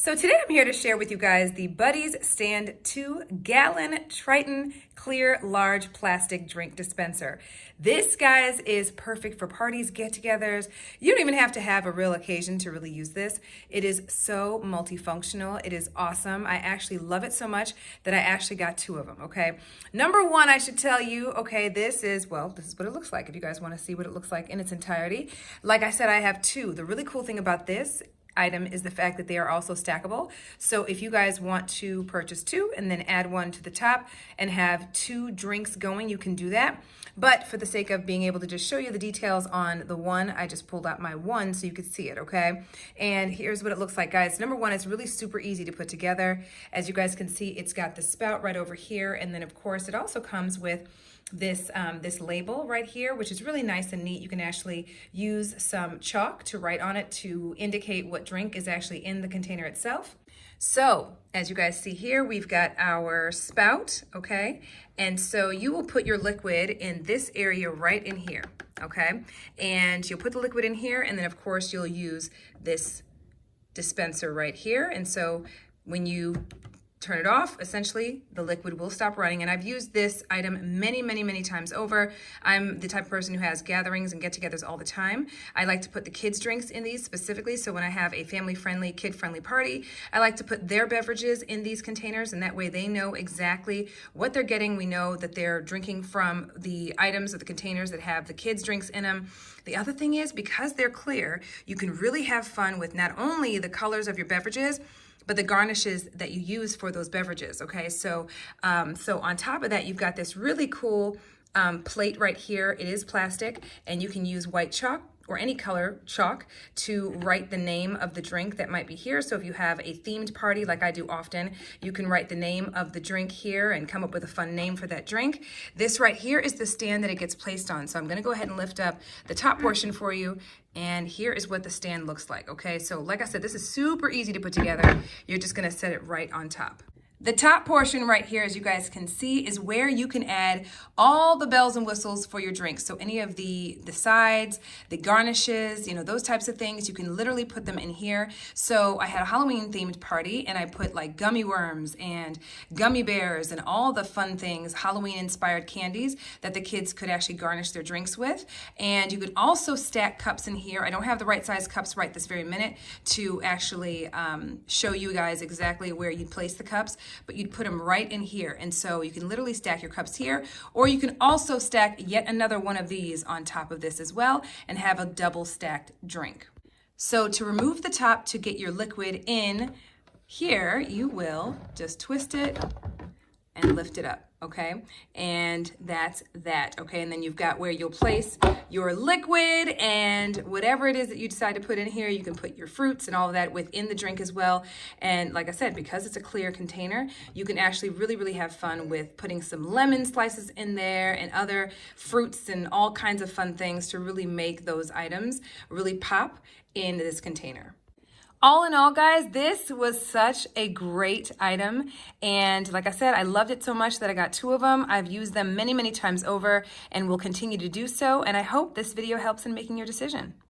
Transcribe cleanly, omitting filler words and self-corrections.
So today I'm here to share with you guys the Buddy's Stand 2-gallon Triton clear large plastic drink dispenser. This, guys, is perfect for parties, get-togethers. You don't even have to have a real occasion to really use this. It is so multifunctional. It is awesome. I actually love it so much that I actually got two of them, okay? Number one, I should tell you, okay, this is what it looks like if you guys want to see what it looks like in its entirety. Like I said, I have two. The really cool thing about this item is the fact that they are also stackable. So if you guys want to purchase two and then add one to the top and have two drinks going, you can do that. But for the sake of being able to just show you the details on the one, I just pulled out my one so you could see it, okay? And here's what it looks like, guys. Number one, it's really super easy to put together. As you guys can see, it's got the spout right over here. And then of course, it also comes with this label right here, which is really nice and neat. You can actually use some chalk to write on it to indicate what drink is actually in the container itself. So as you guys see here, we've got our spout, okay? And so you will put your liquid in this area right in here, okay? And you'll put the liquid in here, and then of course you'll use this dispenser right here. And so when you turn it off, essentially the liquid will stop running. And I've used this item many times over. I'm the type of person who has gatherings and get-togethers all the time. I like to put the kids' drinks in these specifically, so when I have a family-friendly, kid-friendly party, I like to put their beverages in these containers, and that way they know exactly what they're getting. We know that they're drinking from the items or the containers that have the kids' drinks in them. The other thing is, because they're clear, you can really have fun with not only the colors of your beverages, but the garnishes that you use for those beverages, okay? So on top of that, you've got this really cool plate right here. It is plastic, and you can use white chalk or any color chalk to write the name of the drink that might be here. So if you have a themed party, like I do often, you can write the name of the drink here and come up with a fun name for that drink. This right here is the stand that it gets placed on. So I'm gonna go ahead and lift up the top portion for you. And here is what the stand looks like, okay? So like I said, this is super easy to put together. You're just gonna set it right on top. The top portion right here, as you guys can see, is where you can add all the bells and whistles for your drinks. So any of the sides, the garnishes, you know, those types of things, you can literally put them in here. So I had a Halloween themed party, and I put like gummy worms and gummy bears and all the fun things, Halloween inspired candies that the kids could actually garnish their drinks with. And you could also stack cups in here. I don't have the right size cups right this very minute to actually show you guys exactly where you place the cups, but you'd put them right in here. And so you can literally stack your cups here, or you can also stack yet another one of these on top of this as well and have a double stacked drink. So to remove the top to get your liquid in here, you will just twist it and lift it up, okay? And that's that, okay? And then you've got where you'll place your liquid, and whatever it is that you decide to put in here, you can put your fruits and all of that within the drink as well. And like I said, because it's a clear container, you can actually really have fun with putting some lemon slices in there and other fruits and all kinds of fun things to really make those items really pop in this container. All in all, guys, this was such a great item. And like I said, I loved it so much that I got two of them. I've used them many times over and will continue to do so. And I hope this video helps in making your decision.